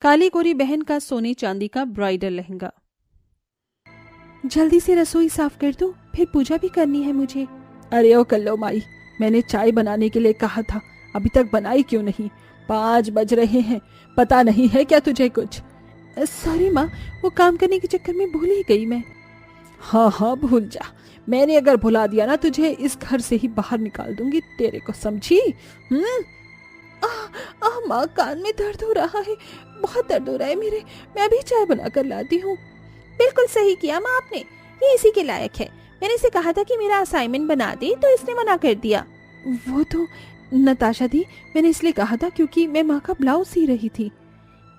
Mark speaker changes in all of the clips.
Speaker 1: काली गोरी बहन का सोने चांदी का ब्राइडल लहंगा। जल्दी से रसोई साफ कर दो, फिर पूजा भी करनी है मुझे।
Speaker 2: अरे ओ कल्लो माई, मैंने चाय बनाने के लिए कहा था, अभी तक बनाई क्यों नहीं? 5 बज रहे हैं, पता नहीं है क्या तुझे कुछ?
Speaker 1: सॉरी माँ, वो काम करने के चक्कर में भूल ही गई मैं।
Speaker 2: हाँ हाँ भूल जा, मैंने अगर भुला दिया ना तुझे इस घर से ही बाहर निकाल दूंगी तेरे को, समझी?
Speaker 1: माँ, कान में दर्द हो रहा है, बहुत दर्द हो रहा है मेरे। मैं अभी चाय बना कर लाती हूँ। बिल्कुल सही किया माँ आपने, ये इसी के लायक है। मैंने इसे कहा था कि मेरा असाइनमेंट बना दे तो इसने मना कर दिया।
Speaker 2: वो तो नताशा दी, मैंने इसलिए कहा था क्योंकि मैं माँ का ब्लाउज सी रही थी।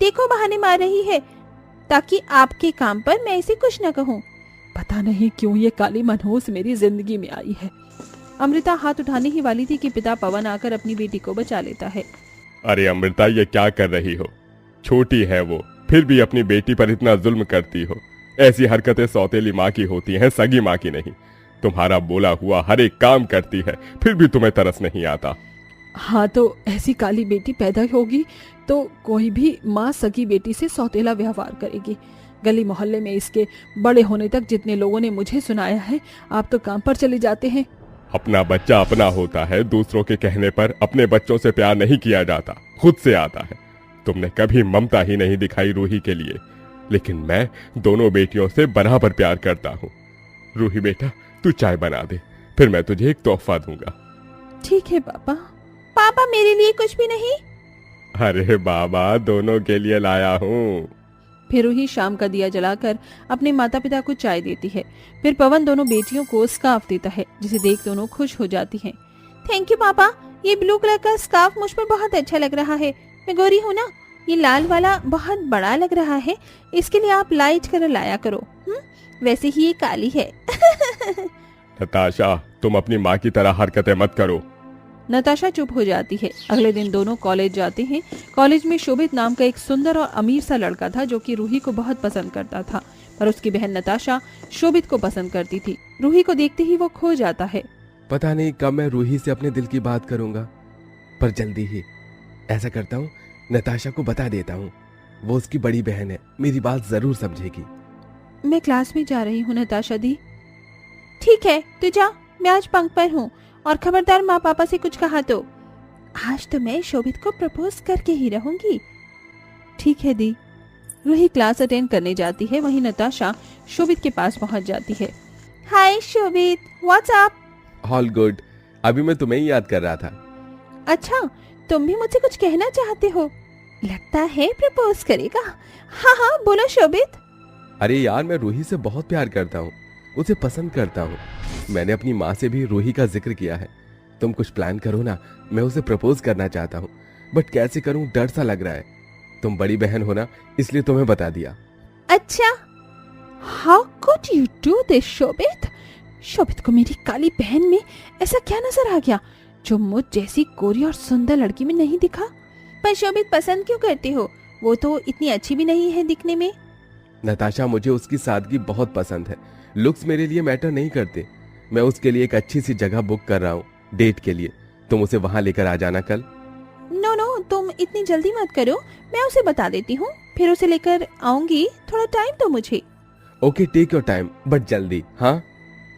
Speaker 1: देखो बहाने मार रही है ताकि आपके काम पर मैं इसे कुछ न कहूँ।
Speaker 2: पता नहीं क्यों ये काली मनहूस मेरी जिंदगी में आई है।
Speaker 1: अमृता हाथ उठाने ही वाली थी कि पिता पवन आकर अपनी बेटी को बचा लेता है।
Speaker 3: अरे अमृता, ये क्या कर रही हो? छोटी है वो, फिर भी अपनी बेटी पर इतना जुल्म करती हो। ऐसी हरकतें सौतेली माँ की होती हैं, सगी माँ की नहीं। तुम्हारा बोला हुआ हर एक काम करती है, फिर भी तुम्हें तरस नहीं आता।
Speaker 2: हाँ तो ऐसी काली बेटी पैदा होगी तो कोई भी माँ सगी बेटी से सौतेला व्यवहार करेगी। गली मोहल्ले में इसके बड़े होने तक जितने लोगों ने मुझे सुनाया है, आप तो काम पर चले जाते हैं।
Speaker 3: अपना बच्चा अपना होता है, दूसरों के कहने पर अपने बच्चों से प्यार नहीं किया जाता, खुद से आता है। तुमने कभी ममता ही नहीं दिखाई रूही के लिए, लेकिन मैं दोनों बेटियों से बराबर प्यार करता हूँ। रूही बेटा, तू चाय बना दे, फिर मैं तुझे एक तोहफा दूंगा।
Speaker 1: ठीक है पापा। पापा, मेरे लिए कुछ भी नहीं?
Speaker 3: अरे बाबा, दोनों के लिए लाया हूँ।
Speaker 1: फिर रूही शाम का दिया जलाकर अपने माता पिता को चाय देती है। फिर पवन दोनों बेटियों को स्कार्फ देता है, जिसे देख दोनों खुश हो जाती हैं। थैंक यू पापा, ये ब्लू कलर का स्कार्फ मुझ पर बहुत अच्छा लग रहा है। मैं गोरी हूँ ना, ये लाल वाला बहुत बड़ा लग रहा है, इसके लिए आप लाइट कलर लाया करो। वैसे ही ये काली है।
Speaker 3: नताशा, तुम अपनी माँ की तरह हरकतें मत करो।
Speaker 1: नताशा चुप हो जाती है। अगले दिन दोनों कॉलेज जाते हैं। कॉलेज में शोभित नाम का एक सुंदर और अमीर सा लड़का था जो कि रूही को बहुत पसंद करता था, पर उसकी बहन नताशा शोभित को पसंद करती थी। रूही को देखते ही वो खो जाता है।
Speaker 4: पता नहीं कब मैं रूही से अपने दिल की बात करूंगा, पर जल्दी ही। ऐसा करता हूँ, नताशा को बता देता हूँ, वो उसकी बड़ी बहन है, मेरी बात जरूर समझेगी।
Speaker 1: मैं क्लास में जा रही हूँ नताशा दी। ठीक है, तू जा, मैं आज पंख पर हूँ, और खबरदार माँ पापा से कुछ कहा तो। आज तो मैं शोभित को प्रपोज करके ही रहूंगी। ठीक है दी। रूही क्लास अटेंड करने जाती है, वहीं नताशा शोभित के पास पहुंच जाती है। हाय शोभित, व्हाट्स अप?
Speaker 4: ऑल गुड, अभी मैं तुम्हें ही याद कर रहा था।
Speaker 1: अच्छा, तुम भी मुझसे कुछ कहना चाहते हो? लगता है प्रपोज करेगा। हाँ हाँ बोलो शोभित।
Speaker 4: अरे यार, मैं रूही से बहुत प्यार करता हूँ, उसे पसंद करता हूँ। मैंने अपनी माँ से भी रूही का जिक्र किया है। तुम कुछ प्लान करो ना, मैं उसे प्रपोज करना चाहता हूँ, बट कैसे करूँ, डर सा लग रहा है। तुम बड़ी बहन हो ना, इसलिए तुम्हें बता दिया।
Speaker 1: अच्छा, how could you do this Shobhit? Shobhit को मेरी काली बहन में ऐसा क्या नजर आ गया जो मुझ जैसी गोरी और सुंदर लड़की में नहीं दिखा? पर शोभित पसंद क्यों करते हो? वो तो इतनी अच्छी भी नहीं है दिखने में।
Speaker 4: नताशा, मुझे उसकी सादगी बहुत पसंद है। लुक्स मेरे लिए मैटर नहीं करते। मैं उसके लिए एक अच्छी सी जगह बुक कर रहा हूँ डेट के लिए। तुम उसे वहाँ लेकर आ जाना कल।
Speaker 1: नो नो, तुम इतनी जल्दी मत करो, मैं उसे बता देती हूँ, फिर उसे लेकर आऊंगी। थोड़ा टाइम दो मुझे।
Speaker 4: Okay, take your time, but जल्दी। हाँ।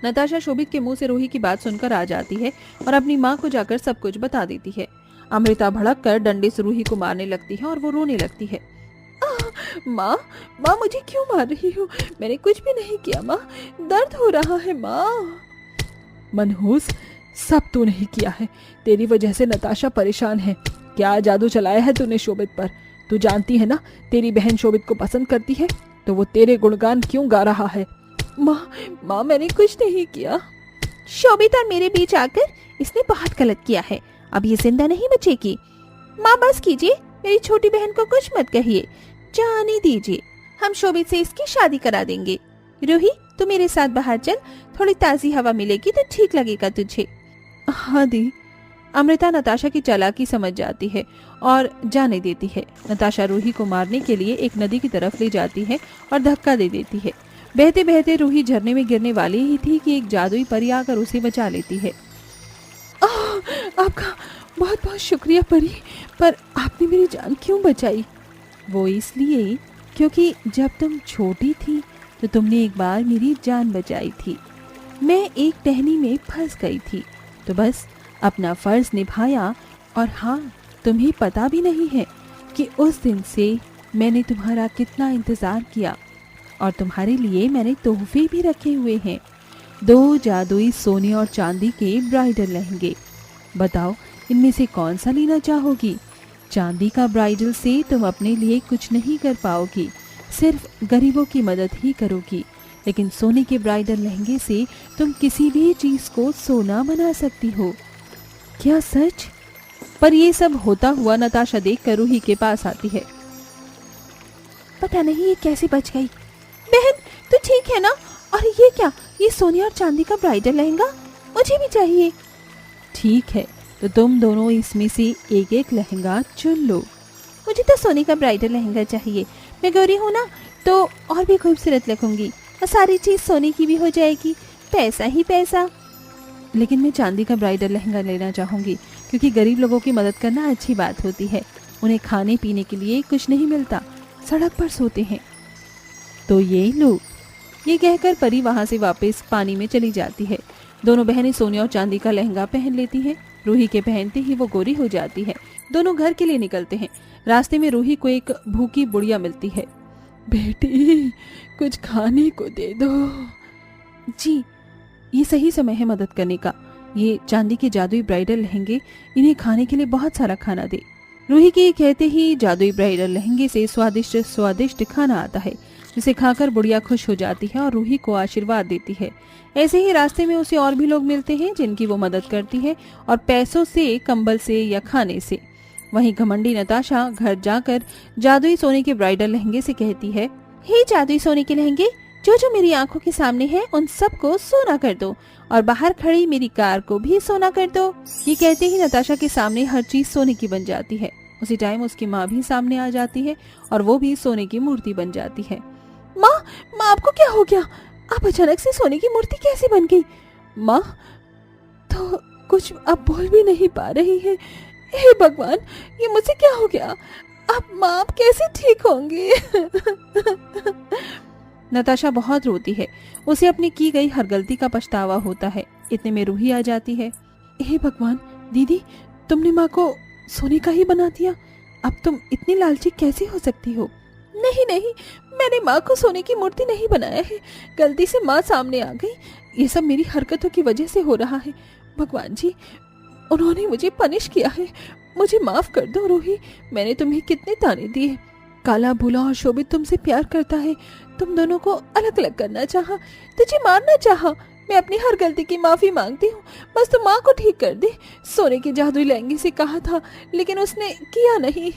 Speaker 1: नताशा शोभित के मुंह से रूही की बात सुनकर आ जाती है और अपनी माँ को जाकर सब कुछ बता देती है। अमृता भड़क कर डंडे से रूही को मारने लगती है और वो रोने लगती है। माँ, माँ मुझे क्यों मार रही हो? मैंने कुछ भी नहीं किया माँ, दर्द हो रहा है माँ।
Speaker 2: मनहूस, सब तू नहीं किया है, तेरी वजह से नताशा परेशान है। क्या जादू चलाया है तूने शोभित पर? तू जानती है ना, तेरी बहन शोभित को पसंद करती है, तो वो तेरे गुणगान क्यों गा रहा है?
Speaker 1: माँ मैंने कुछ नहीं किया। शोभित और मेरे बीच आकर इसने बहुत गलत किया है, अब ये जिंदा नहीं बचेगी। माँ बस कीजिए, मेरी छोटी बहन को कुछ मत कहिए, जाने दीजिए, हम शोभित से इसकी शादी करा देंगे। रूही, तू मेरे साथ बाहर चल, थोड़ी ताजी हवा मिलेगी तो ठीक लगेगा तुझे।
Speaker 2: हाँ दी।
Speaker 1: अमृता नताशा की चालाकी समझ जाती है और जाने देती है। नताशा रूही को मारने के लिए एक नदी की तरफ ले जाती है और धक्का दे देती है। बहते बहते रूही झरने में गिरने वाली ही थी कि एक जादुई परी आकर उसे बचा लेती है।
Speaker 2: आपका बहुत बहुत शुक्रिया परी, पर आपने मेरी जान क्यों बचाई?
Speaker 1: वो इसलिए क्योंकि जब तुम छोटी थी तो तुमने एक बार मेरी जान बचाई थी। मैं एक टहनी में फंस गई थी, तो बस अपना फर्ज निभाया। और हाँ, तुम्हें पता भी नहीं है कि उस दिन से मैंने तुम्हारा कितना इंतज़ार किया, और तुम्हारे लिए मैंने तोहफे भी रखे हुए हैं। 2 जादुई सोने और चांदी के ब्राइडल लहंगे। बताओ, इनमें से कौन सा लेना चाहोगी? चांदी का ब्राइडल से तुम अपने लिए कुछ नहीं कर पाओगी, सिर्फ गरीबों की मदद ही करोगी। लेकिन सोने के ब्राइडल लहंगे से तुम किसी भी चीज को सोना बना सकती हो। क्या सच? पर ये सब होता हुआ नताशा देखकर रूही के पास आती है। पता नहीं ये कैसे बच गई। बहन, तू ठीक है ना? और ये क्या, ये सोने और चांदी का ब्राइडल लहंगा मुझे भी चाहिए। ठीक है, तो तुम दोनों इसमें से एक एक लहंगा चुन लो। मुझे तो सोने का ब्राइडल लहंगा चाहिए। मैं गौरी हूँ ना, तो और भी खूबसूरत लगूंगी और सारी चीज सोने की भी हो जाएगी, पैसा ही पैसा। लेकिन मैं चांदी का ब्राइडल लहंगा लेना चाहूंगी, क्योंकि गरीब लोगों की मदद करना अच्छी बात होती है। उन्हें खाने पीने के लिए कुछ नहीं मिलता, सड़क पर सोते हैं। तो ये लो। ये कहकर परी वहां से वापस पानी में चली जाती है। दोनों बहनें सोने और चांदी का लहंगा पहन लेती हैं। रूही के पहनते ही वो गोरी हो जाती है। दोनों घर के लिए निकलते हैं। रास्ते में रूही को एक भूखी बुढ़िया मिलती है।
Speaker 2: बेटी, कुछ खाने को दे दो।
Speaker 1: जी, ये सही समय है मदद करने का। ये चांदी के जादुई ब्राइडल लहंगे इन्हें खाने के लिए बहुत सारा खाना दे। रूही के कहते ही जादुई ब्राइडल लहंगे से स्वादिष्ट स्वादिष्ट खाना आता है, जिसे खाकर बुढ़िया खुश हो जाती है और रूही को आशीर्वाद देती है। ऐसे ही रास्ते में उसे और भी लोग मिलते हैं जिनकी वो मदद करती है, और पैसों से, कंबल से या खाने से। वहीं घमंडी नताशा घर जाकर जादुई सोने के ब्राइडल लहंगे से कहती है, हे जादुई सोने के लहंगे, जो जो मेरी आंखों के सामने है उन सबको सोना कर दो, और बाहर खड़ी मेरी कार को भी सोना कर दो। ये कहते ही नताशा के सामने हर चीज सोने की बन जाती है। उसी टाइम उसकी माँ भी सामने आ जाती है और वो भी सोने की मूर्ति बन जाती है। माँ, आपको क्या हो गया? आप अचानक से सोने की मूर्ति कैसे बन गई?
Speaker 2: माँ तो कुछ अब बोल भी नहीं पा रही है। हे भगवान, ये मुझसे क्या हो गया? अब माँ आप कैसे ठीक होंगी?
Speaker 1: नताशा बहुत रोती है। उसे अपनी की गई हर गलती का पछतावा होता है। इतने में रूही आ जाती है।
Speaker 2: हे भगवान, दीदी, तुमने माँ को सोने का ही बना दिया। अब तुम इतनी लालची कैसे हो सकती हो?
Speaker 1: नहीं नहीं, मैंने माँ को सोने की मूर्ति नहीं बनाया है। गलती से माँ सामने आ गई।
Speaker 2: ये सब मेरी हरकतों की वजह से हो रहा है। भगवान जी, उन्होंने मुझे पनिश किया है। मुझे माफ कर दो रूही। मैंने तुम्हें कितने ताने दिए। काला, भूला और शोभित तुमसे प्यार करता है। तुम दोनों को अलग अलग करना चाहा, तुझे मारना चाहा। मैं अपनी हर गलती की माफी मांगती हूँ। बस तू माँ को ठीक कर दे। सोने के जादुई लहंगे से कहा था, लेकिन उसने किया नहीं।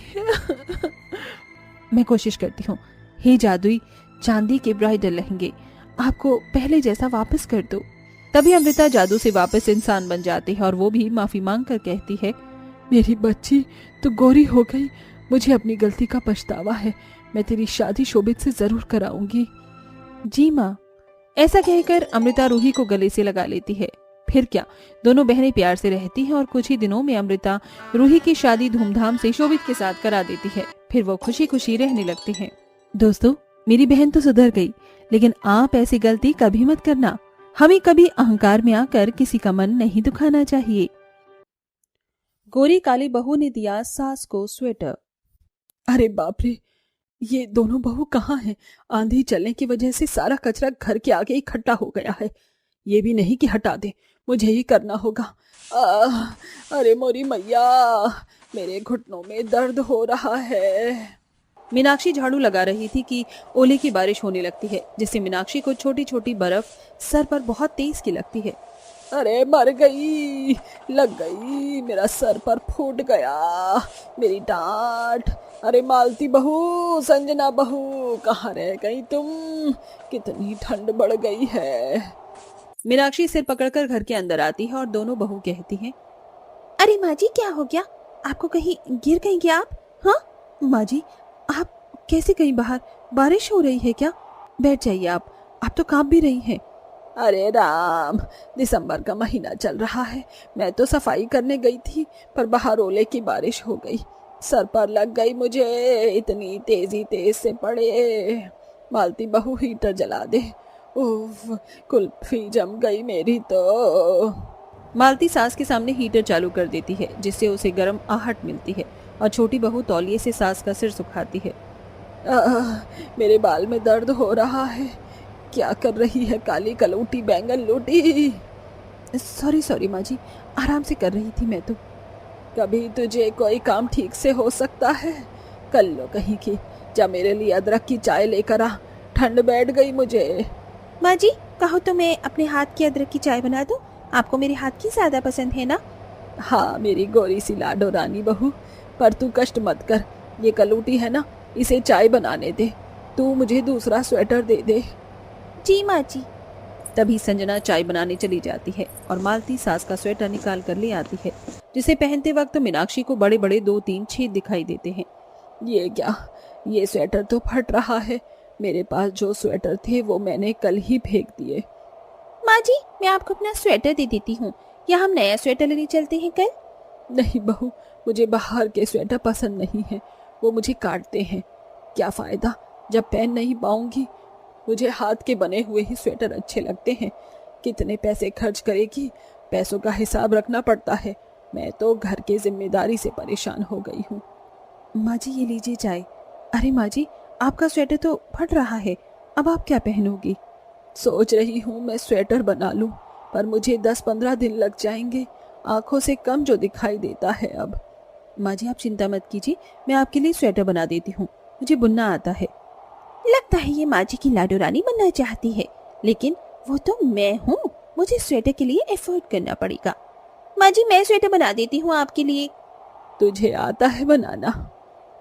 Speaker 1: मैं कोशिश करती हूँ। हे जादुई चांदी के ब्राइडल लहंगे, आपको पहले जैसा वापस कर दो। तभी अमृता जादू से वापस इंसान बन जाती है और वो भी माफी मांग कर कहती है,
Speaker 2: मेरी बच्ची तो गोरी हो गई। मुझे अपनी गलती का पछतावा है। मैं तेरी शादी शोभित से जरूर कराऊंगी।
Speaker 1: जी माँ। ऐसा कहकर अमृता रूही को गले से लगा लेती है। फिर क्या, दोनों बहनें प्यार से रहती हैं और कुछ ही दिनों में अमृता रूही की शादी धूमधाम से शोभित के साथ करा देती है। फिर वो खुशी खुशी रहने लगती हैं। दोस्तों, मेरी बहन तो सुधर गई, लेकिन आप ऐसी गलती कभी मत करना। हमें कभी अहंकार में आकर किसी का मन नहीं दुखाना चाहिए। गोरी काली बहू ने दिया सास को स्वेटर।
Speaker 2: अरे बाप रे, ये दोनों बहू कहाँ हैं? आंधी चलने की वजह से सारा कचरा घर के आगे इकट्ठा हो गया है। ये भी नहीं कि हटा दे, मुझे ही करना होगा। अरे मोरी मैया, मेरे घुटनों में दर्द हो रहा है।
Speaker 1: मीनाक्षी झाड़ू लगा रही थी कि ओले की बारिश होने लगती है, जिससे मीनाक्षी को छोटी छोटी बर्फ सर पर बहुत तेज की लगती है।
Speaker 2: अरे मर गई, लग गई, मेरा सर पर फूट गया, मेरी डांट। अरे मालती बहू, संजना बहू, कहाँ रह गई तुम? कितनी ठंड बढ़ गई है।
Speaker 1: मीनाक्षी सिर पकड़कर घर के अंदर आती है और दोनों बहू कहती हैं, अरे माँ जी, क्या हो गया? आपको कहीं गिर गई क्या आप? हाँ माँ जी, आप कैसे कहीं बाहर? बारिश हो रही है क्या? बैठ जाइए आप तो कांप भी रही हैं।
Speaker 2: अरे राम, दिसंबर का महीना चल रहा है। मैं तो सफाई करने गई थी, पर बाहर ओले की बारिश हो गई। सर पर लग गई मुझे, इतनी तेज से पड़े। मालती बहू हीटर जला दे। उफ, कुल्फी जम गई मेरी तो।
Speaker 1: मालती सास के सामने हीटर चालू कर देती है, जिससे उसे गर्म आहट मिलती है और छोटी बहू तौलिए से सास का सिर सुखाती है।
Speaker 2: मेरे बाल में दर्द हो रहा है। क्या कर रही है काली कलूटी बैंगन लूटी?
Speaker 1: सॉरी माँ जी, आराम से कर रही थी मैं तो।
Speaker 2: कभी तुझे कोई काम ठीक से हो सकता है? कर लो कहीं की। जा मेरे लिए अदरक की चाय लेकर आ, ठंड बैठ गई मुझे।
Speaker 1: माँ जी, कहो तो मैं अपने हाथ की अदरक की चाय बना दूं? आपको मेरे हाथ की ज्यादा पसंद है ना?
Speaker 2: हाँ मेरी गोरी सी लाडो रानी बहू, पर तू कष्ट मत कर। ये कलूटी है ना, इसे चाय बनाने दे। तू मुझे दूसरा स्वेटर दे दे।
Speaker 1: जी माँ जी। तभी संजना चाय बनाने चली जाती है और मालती सास का स्वेटर निकाल कर ले आती है, जिसे पहनते वक्त मीनाक्षी को बड़े बड़े 2-3 छेद दिखाई देते हैं।
Speaker 2: ये क्या? ये स्वेटर तो फट रहा है। मेरे पास जो स्वेटर थे वो मैंने कल ही फेंक दिए।
Speaker 1: माँ जी, मैं आपको अपना स्वेटर दे देती हूँ, या हम नया स्वेटर लेने चलते हैं कल?
Speaker 2: नहीं बहू, मुझे बाहर के स्वेटर पसंद नहीं है। वो मुझे काटते हैं। क्या फायदा जब पहन नहीं पाऊंगी। मुझे हाथ के बने हुए ही स्वेटर अच्छे लगते हैं। कितने पैसे खर्च करेगी, पैसों का हिसाब रखना पड़ता है। मैं तो घर की जिम्मेदारी से परेशान हो गई हूँ।
Speaker 1: माँ जी, ये लीजिए चाय। अरे माँ जी, आपका स्वेटर तो फट रहा है, अब आप क्या पहनोगी?
Speaker 2: सोच रही हूँ मैं स्वेटर बना लूं, पर मुझे 10-15 दिन लग जाएंगे। आंखों से कम जो दिखाई देता है अब।
Speaker 1: माँ जी, आप चिंता मत कीजिए, मैं आपके लिए स्वेटर बना देती हूँ। मुझे बुनना आता है। लगता है ये माँ जी की लाडो रानी बनना चाहती है, लेकिन वो तो मैं हूँ। मुझे स्वेटर के लिए एफर्ट करना पड़ेगा। माँ जी, मैं स्वेटर बना देती हूँ आपके लिए।
Speaker 2: तुझे आता है बनाना?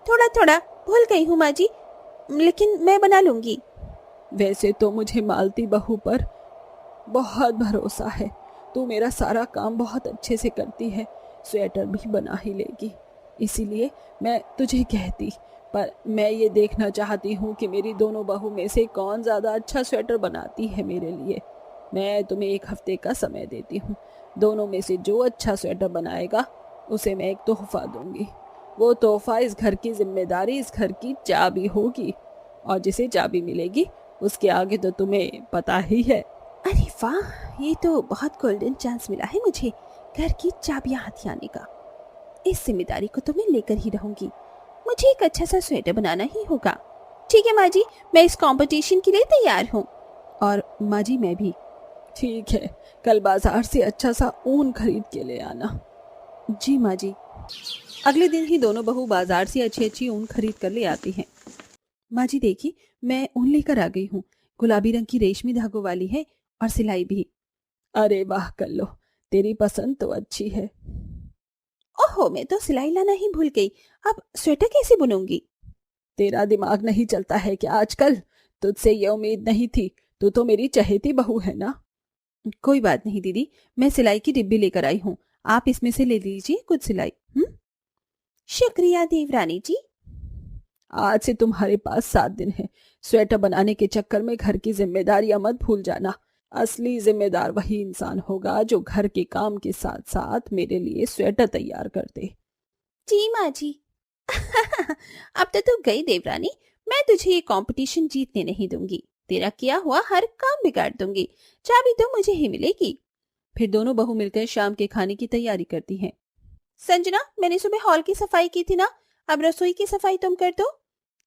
Speaker 1: थोड़ा थोड़ा भूल गई हूँ माँ जी, लेकिन मैं बना लूंगी।
Speaker 2: वैसे तो मुझे मालती बहू पर बहुत भरोसा है। तू मेरा सारा काम बहुत अच्छे से करती है, स्वेटर भी बना ही लेगी। इसीलिए मैं तुझे कहती, पर मैं ये देखना चाहती हूँ कि मेरी दोनों बहू में से कौन ज़्यादा अच्छा स्वेटर बनाती है मेरे लिए। मैं तुम्हें 1 हफ्ते का समय देती हूँ। दोनों में से जो अच्छा स्वेटर बनाएगा उसे मैं एक तोहफा दूंगी। वो तोहफा इस घर की जिम्मेदारी, इस घर की चाबी होगी, और जिसे चाबी मिलेगी उसके आगे तो तुम्हें पता ही है।
Speaker 1: अरे वाह, ये तो बहुत गोल्डन चांस मिला है मुझे घर की चाबियां हाथ आने का। इस जिम्मेदारी को तो मैं लेकर ही रहूंगी। मुझे एक अच्छा सा स्वेटर बनाना ही होगा। ठीक है माँ जी, मैं इस कंपटीशन के लिए तैयार हूँ। और माँ जी, मैं भी।
Speaker 2: ठीक है, कल बाजार से अच्छा सा ऊन खरीद के ले आना।
Speaker 1: जी माँ जी। अगले दिन ही दोनों बहू बाजार से अच्छी अच्छी ऊन खरीद कर ले आती हैं। माँ जी देखी, मैं ऊन लेकर आ गई हूँ। गुलाबी रंग की रेशमी धागों वाली है और सिलाई भी।
Speaker 2: अरे वाह कल्लो, तेरी पसंद तो अच्छी है।
Speaker 1: ओहो, मैं तो सिलाई लाना ही भूल गई। अब स्वेटर कैसे बुनूंगी?
Speaker 2: तेरा दिमाग नहीं चलता है क्या आजकल? तुझसे ये उम्मीद नहीं थी। तू तो मेरी चहेती बहू है ना।
Speaker 1: कोई बात नहीं दीदी, मैं सिलाई की डिब्बी लेकर आई हूँ, आप इसमें से ले लीजिए कुछ सिलाई। शुक्रिया देवरानी जी।
Speaker 2: आज से तुम्हारे पास 7 दिन है। स्वेटर बनाने के चक्कर में घर की जिम्मेदारियां मत भूल जाना। असली जिम्मेदार वही इंसान होगा जो घर के काम के साथ साथ मेरे लिए स्वेटर तैयार कर दे।
Speaker 1: जी माँ जी। अब तो तू गई देवरानी, मैं तुझे ये कंपटीशन जीतने नहीं दूंगी। तेरा किया हुआ हर काम बिगाड़ दूंगी। चाबी तो मुझे ही मिलेगी। फिर दोनों बहू मिलकर शाम के खाने की तैयारी करती हैं। संजना, मैंने सुबह हॉल की सफाई की थी ना, अब रसोई की सफाई तुम कर दो।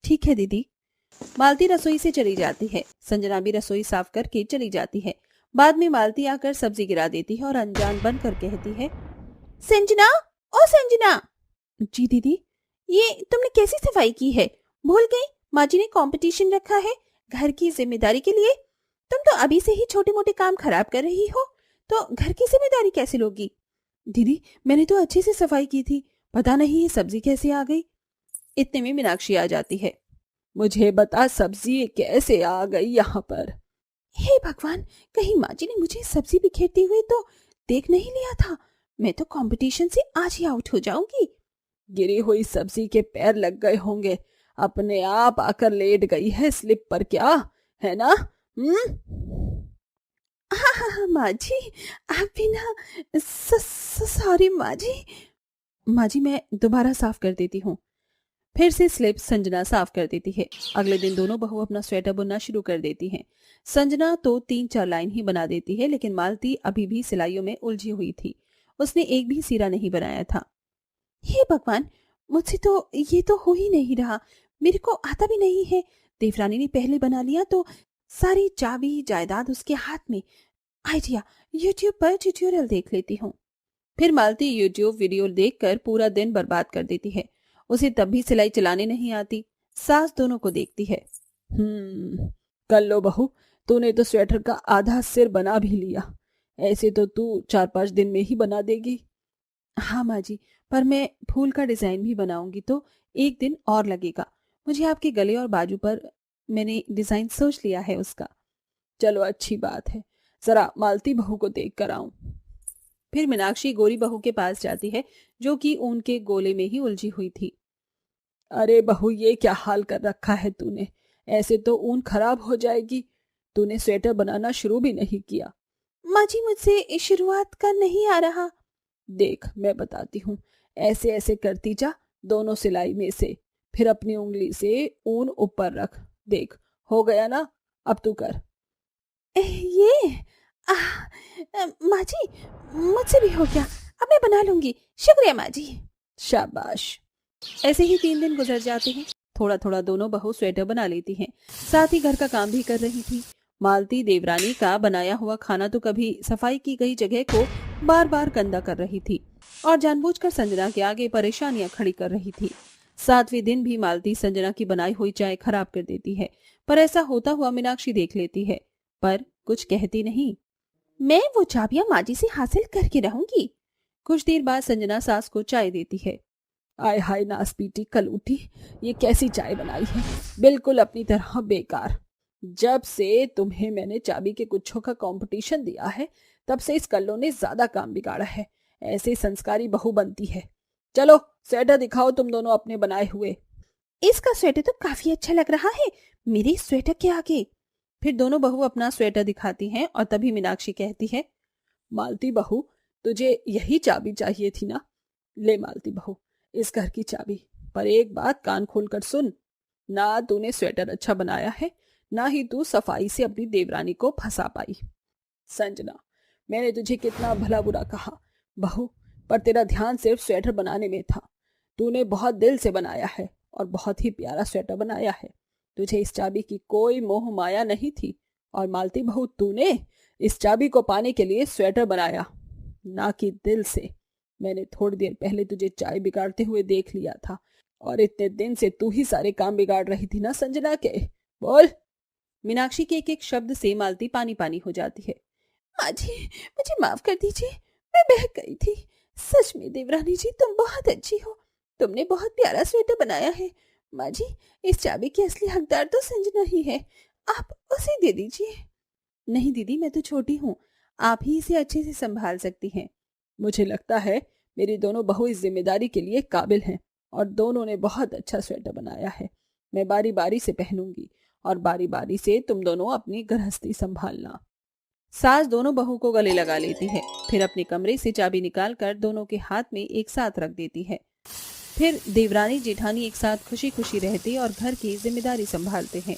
Speaker 1: ठीक है दीदी। मालती रसोई से चली जाती है। संजना भी रसोई साफ करके चली जाती है। बाद में मालती आकर सब्जी गिरा देती है और अनजान बनकर कहती है, संजना, ओ संजना। जी दीदी। ये तुमने कैसी सफाई की है? भूल गई, माँ जी ने कंपटीशन रखा है घर की जिम्मेदारी के लिए। तुम तो अभी से ही छोटे मोटे काम खराब कर रही हो, तो घर की जिम्मेदारी कैसे लोगी? दीदी, मैंने तो अच्छे से सफाई की थी, पता नहीं ये सब्जी कैसे आ गई। इतने में मीनाक्षी आ जाती है।
Speaker 2: मुझे बता, सब्जी कैसे आ गई यहाँ पर?
Speaker 1: हे भगवान, कहीं माँ जी ने मुझे सब्जी बिखेरती हुई तो देख नहीं लिया था। मैं तो कंपटीशन से आज ही आउट हो जाऊंगी।
Speaker 2: गिरी हुई सब्जी के पैर लग गए होंगे, अपने आप आकर लेट गई है स्लिप पर, क्या है ना?
Speaker 1: हाँ माँ जी, आप भी ना। सॉरी माँ जी। माँ जी मैं दोबारा साफ कर देती हूँ। फिर से स्लिप संजना साफ कर देती है। अगले दिन दोनों बहू अपना स्वेटर बुनना शुरू कर देती हैं। संजना तो 3-4 लाइन ही बना देती है, लेकिन मालती अभी भी सिलाइयों में उलझी हुई थी। उसने एक भी सिरा नहीं बनाया था। हे भगवान, मुझसे तो ये तो हो ही नहीं रहा, मेरे को आता भी नहीं है। देवरानी ने पहले बना लिया तो सारी चाबी जायदाद उसके हाथ में। आइडिया, यूट्यूब पर ट्यूटोरियल देख लेती हूँ। फिर मालती यूट्यूब वीडियो देखकर पूरा दिन बर्बाद कर देती है। उसे तब भी सिलाई चलाने नहीं आती। सास दोनों को देखती है।
Speaker 2: कर लो बहू, तूने तो स्वेटर का आधा सिर बना भी लिया। ऐसे तो तू 4-5 दिन में ही बना देगी।
Speaker 1: हाँ माँ जी, पर मैं फूल का डिजाइन भी बनाऊंगी तो 1 दिन और लगेगा। मुझे आपके गले और बाजू पर मैंने डिजाइन सोच लिया है उसका।
Speaker 2: चलो अच्छी बात है, जरा मालती बहू को देख कर आऊं।
Speaker 1: फिर मीनाक्षी गोरी बहू के पास जाती है, जो कि ऊन के गोले में ही उलझी हुई थी।
Speaker 2: अरे बहू, ये क्या हाल कर रखा है तूने? ऐसे तो ऊन खराब हो जाएगी। तूने स्वेटर बनाना शुरू भी नहीं किया।
Speaker 1: माँ जी मुझसे शुरुआत का नहीं आ रहा।
Speaker 2: देख मैं बताती हूँ, ऐसे ऐसे करती जा दोनों सिलाई में से, फिर अपनी उंगली से ऊन ऊपर रख। देख हो गया ना, अब तू कर।
Speaker 1: ये माँ जी मुझसे भी हो गया, अब मैं बना लूंगी। शुक्रिया माँ जी।
Speaker 2: शाबाश।
Speaker 1: ऐसे ही 3 दिन गुजर जाते हैं। थोड़ा थोड़ा दोनों बहू स्वेटर बना लेती हैं, साथ ही घर का काम भी कर रही थी। मालती देवरानी का बनाया हुआ खाना तो कभी सफाई की गई जगह को बार बार गंदा कर रही थी और जानबूझकर संजना के आगे परेशानियां खड़ी कर रही थी। 7वें दिन भी मालती संजना की बनाई हुई चाय खराब कर देती है, पर ऐसा होता हुआ मीनाक्षी देख लेती है, पर कुछ कहती नहीं। मैं वो चाबियां माँ जी से हासिल करके रहूंगी। कुछ देर बाद संजना सास को चाय देती है।
Speaker 2: आय हाय नासपीटी कलूटी, ये कैसी चाय बनाई है, बिल्कुल अपनी तरह बेकार। जब से तुम्हें मैंने चाबी के गुच्छों का कंपटीशन दिया है, तब से इस कल्लो ने ज्यादा काम बिगाड़ा है। ऐसे संस्कारी बहू बनती है। चलो स्वेटर दिखाओ तुम दोनों अपने बनाए हुए।
Speaker 1: इसका स्वेटर तो काफी अच्छा लग रहा है मेरे स्वेटर के आगे। फिर दोनों बहू अपना स्वेटर दिखाती हैं और तभी मीनाक्षी कहती है,
Speaker 2: मालती बहू, तुझे यही चाबी चाहिए थी ना? ले मालती बहू, इस घर की चाबी। पर एक बात कान खोलकर सुन, ना तूने स्वेटर अच्छा बनाया है, ना ही तू सफाई से अपनी देवरानी को फंसा पाई। संजना, मैंने तुझे कितना भला बुरा कहा बहू, पर तेरा ध्यान सिर्फ स्वेटर बनाने में था। तूने बहुत दिल से बनाया है और बहुत ही प्यारा स्वेटर बनाया है। तुझे इस चाबी की कोई मोह माया नहीं थी। और मालती बहू, तूने इस चाबी को पाने के लिए स्वेटर बनाया, ना कि दिल से। मैंने थोड़ी देर पहले तुझे चाय बिगाड़ते हुए देख लिया था, और इतने दिन से तू ही सारे काम बिगाड़ रही थी ना संजना के। बोल।
Speaker 1: मीनाक्षी के एक एक शब्द से मालती पानी पानी हो जाती है। माँ जी मुझे माफ कर दीजिए, मैं बहक गई थी। सच में देवरानी जी तुम बहुत अच्छी हो, तुमने बहुत प्यारा स्वेटर बनाया है। माँ जी इस चाबी की असली हकदार तो संजना ही है, आप उसे दे दीजिए। नहीं दीदी, मैं तो छोटी हूँ, आप ही इसे अच्छे से संभाल सकती हैं।
Speaker 2: मुझे लगता है मेरी दोनों बहू इस जिम्मेदारी के लिए काबिल हैं, और दोनों ने बहुत अच्छा स्वेटर बनाया है। मैं बारी बारी से पहनूंगी और बारी बारी से तुम दोनों अपनी गृहस्थी संभालना।
Speaker 1: सास दोनों बहू को गले लगा लेती है, फिर अपने कमरे से चाबी निकालकर दोनों के हाथ में एक साथ रख देती है। फिर देवरानी जेठानी एक साथ खुशी खुशी रहते और घर की जिम्मेदारी संभालते हैं।